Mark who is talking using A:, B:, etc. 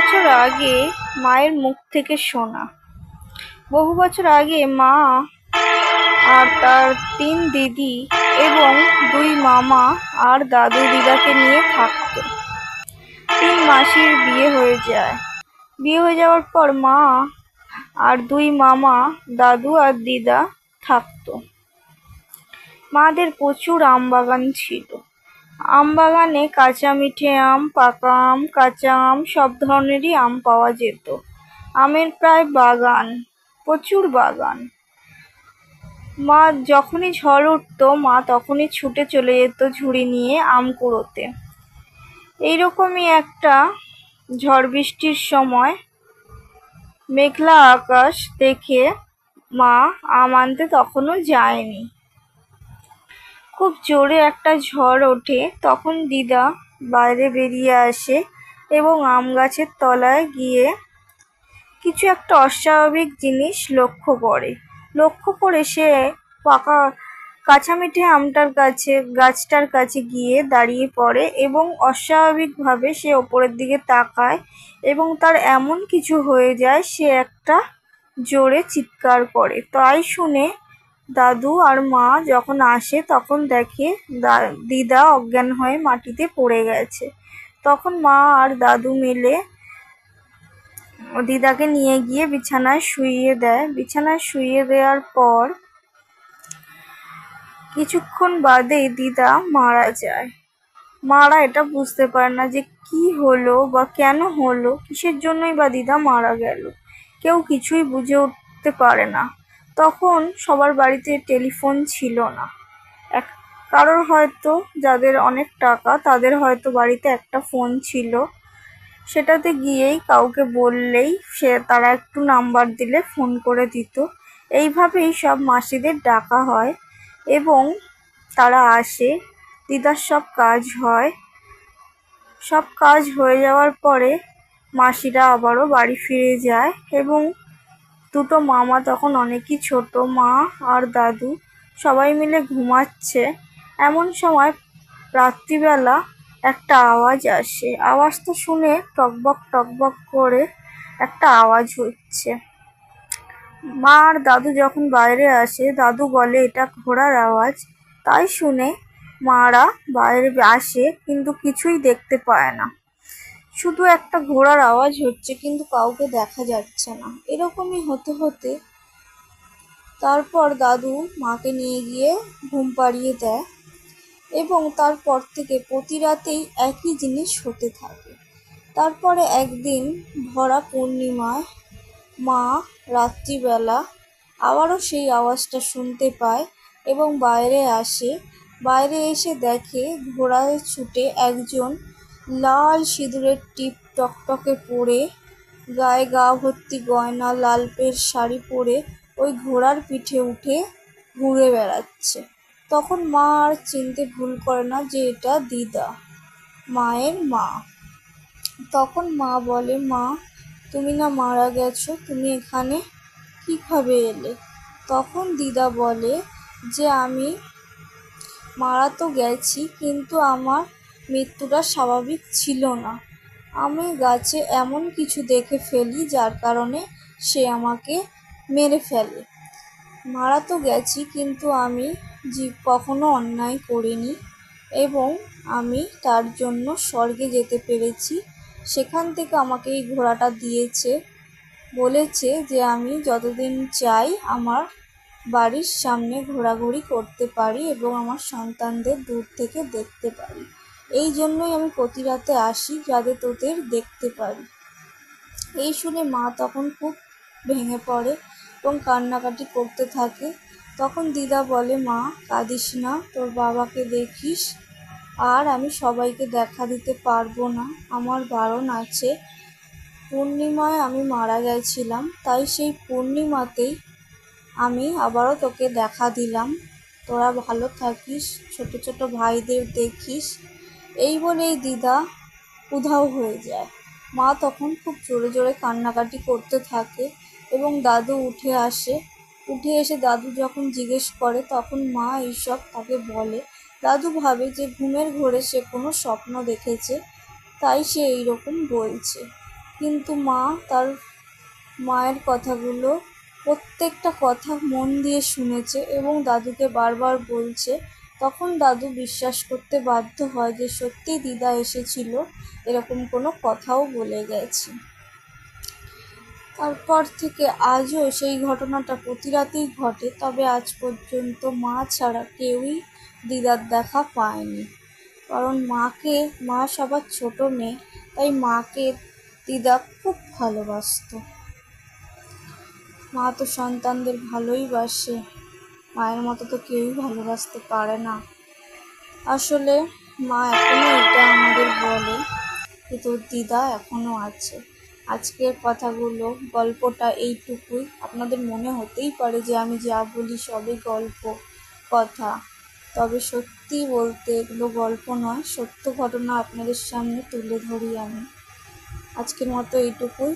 A: বছর আগে মায়ের মুখ থেকে শোনা। বহু বছর আগে মা আর তার 3 দিদি এবং 2 মামা আর দাদু দিদাকে নিয়ে থাকতো। 3 মাসির বিয়ে হয়ে যায়। বিয়ে হয়ে যাওয়ার পর মা আর 2 মামা, দাদু আর দিদা থাকতো। মাদের প্রচুর আম বাগান ছিল। আম বাগানে কাঁচা মিঠে আম, পাকা আম, কাঁচা আম সব ধরনেরই আম পাওয়া যেত। আমের প্রায় বাগান, প্রচুর বাগান। মা যখনই ঝড় উঠতো মা তখনই ছুটে চলে যেত ঝুড়ি নিয়ে আম কুড়োতে। এইরকমই একটা ঝড় বৃষ্টির সময় মেঘলা আকাশ দেখে মা আম আনতে তখনও যায়নি। খুব জোরে একটা ঝড় ওঠে, তখন দিদা বাইরে বেরিয়ে আসে এবং আম গাছের তলায় গিয়ে কিছু একটা অস্বাভাবিক জিনিস লক্ষ্য করে সে পাকা কাঁচা মিঠে গাছটার কাছে গিয়ে দাঁড়িয়ে পড়ে এবং অস্বাভাবিকভাবে সে ওপরের দিকে তাকায় এবং তার এমন কিছু হয়ে যায় সে একটা জোরে চিৎকার করে। তাই শুনে দাদু আর মা যখন আসে তখন দেখে দিদা অজ্ঞান হয়ে মাটিতে পড়ে গেছে। তখন মা আর দাদু মিলে দিদাকে নিয়ে গিয়ে বিছানায় শুইয়ে দেয়। বিছানায় শুইয়ে দেওয়ার পর কিছুক্ষণ বাদেই দিদা মারা যায়। মারা এটা বুঝতে পারে না যে কি হলো বা কেন হলো, কিসের জন্যই বা দিদা মারা গেল। কেউ কিছুই বুঝে উঠতে পারে না। তখন সবার বাড়িতে টেলিফোন ছিল না। কারোর হয়তো, যাদের অনেক টাকা তাদের হয়তো বাড়িতে একটা ফোন ছিল, সেটাতে গিয়েই কাউকে বললেই তারা একটু নাম্বার দিলে ফোন করে দিত। এইভাবেই সব মাসিদের ডাকা হয় এবং তারা আসে, দিদার সব কাজ হয়। সব কাজ হয়ে যাওয়ার পরে মাসিরা আবারও বাড়ি ফিরে যায় এবং দুটো মামা তখন অনেকই ছোট, মা আর দাদু সবাই মিলে ঘুমাচ্ছে। এমন সময় রাত্রিবেলা একটা আওয়াজ আসে। আওয়াজটা শুনে টকবক টকবক করে একটা আওয়াজ হচ্ছে। মা আর দাদু যখন বাইরে আসে, দাদু বলে এটা ঘোড়ার আওয়াজ। তাই শুনে মারা বাইরে আসে কিন্তু কিছুই দেখতে পায় না, শুধু একটা ঘোড়ার আওয়াজ হচ্ছে কিন্তু কাউকে দেখা যাচ্ছে না। এরকমই হতে হতে তারপর দাদু মাকে নিয়ে গিয়ে ঘুম পাড়িয়ে দেয় এবং তারপর থেকে প্রতি রাতেই একই জিনিস হতে থাকে। তারপরে একদিন ভরা পূর্ণিমায় মা রাত্রিবেলা আবারও সেই আওয়াজটা শুনতে পায় এবং বাইরে আসে। বাইরে এসে দেখে ঘোড়ায় ছুটে একজন লাল সিঁদুরের টিপ টকটকে পরে, গায়ে গা ভর্তি গয়না, লাল পের শাড়ি পরে ওই ঘোড়ার পিঠে উঠে ঘুরে বেড়াচ্ছে। তখন মা আর চিনতে ভুল করে না যে এটা দিদা, মায়ের মা। তখন মা বলে, মা তুমি না মারা গেছো, তুমি এখানে কিভাবে এলে? তখন দিদা বলে যে আমি মারা তো গেছি কিন্তু আমার মৃত্যুটা স্বাভাবিক ছিল না। আমি গাছে এমন কিছু দেখে ফেলি যার কারণে সে আমাকে মেরে ফেলে। মারা তো গেছি কিন্তু আমি কখনো অন্যায় করিনি এবং আমি তার জন্য স্বর্গে যেতে পেরেছি। সেখান থেকে আমাকে এই ঘোড়াটা দিয়েছে, বলেছে যে আমি যতদিন চাই আমার বাড়ির সামনে ঘোরাঘুরি করতে পারি এবং আমার সন্তানদের দূর থেকে দেখতে পারি। এই জন্যই আমি প্রতি রাতে আসি, যাতে তোদের দেখতে পারি। এই শুনে মা তখন খুব ভেঙে পড়ে এবং কান্নাকাটি করতে থাকে। তখন দিদা বলে, মা কাঁদিস না, তোর বাবাকে দেখিস। আর আমি সবাইকে দেখা দিতে পারবো না, আমার বারণ আছে। পূর্ণিমায় আমি মারা গেছিলাম, তাই সেই পূর্ণিমাতেই আমি আবারও তোকে দেখা দিলাম। তোরা ভালো থাকিস, ছোট ছোট ভাইদের দেখিস। এই বলেই দিদা উধাও হয়ে যায়। মা তখন খুব জোরে জোরে কান্নাকাটি করতে থাকে এবং দাদু উঠে এসে দাদু যখন জিজ্ঞেস করে তখন মা এইসব তাকে বলে। দাদু ভাবে যে ঘুমের ঘোরে সে কোনো স্বপ্ন দেখেছে, তাই সে এইরকম বলছে। কিন্তু মা তার মায়ের কথাগুলো প্রত্যেকটা কথা মন দিয়ে শুনেছে এবং দাদুকে বারবার বলছে। তখন দাদু বিশ্বাস করতে বাধ্য হয় যে সত্যি দিদা এসেছিল, এরকম কোনো কথাও বলে গেছে। তারপর থেকে আজও সেই ঘটনাটা প্রতি রাতেই ঘটে, তবে আজ পর্যন্ত মা ছাড়া কেউই দিদার দেখা পায়নি। কারণ মা সবার ছোট মেয়ে, তাই মাকে দিদা খুব ভালোবাসতো। মা তো সন্তানদের ভালোই বাসে, মায়ের মতো তো কেউই ভালোবাসতে পারে না। আসলে মা এখনো এটা আমাদের বলে যে তোর দিদা এখনো আছে। আজকের কথাগুলো, গল্পটা এইটুকুই। আপনাদের মনে হতেই পারে যে আমি যা বলি সবই গল্প কথা, তবে সত্যি বলতে এগুলো গল্প নয়, সত্য ঘটনা আপনাদের সামনে তুলে ধরি আমি। আজকের মতো এইটুকুই।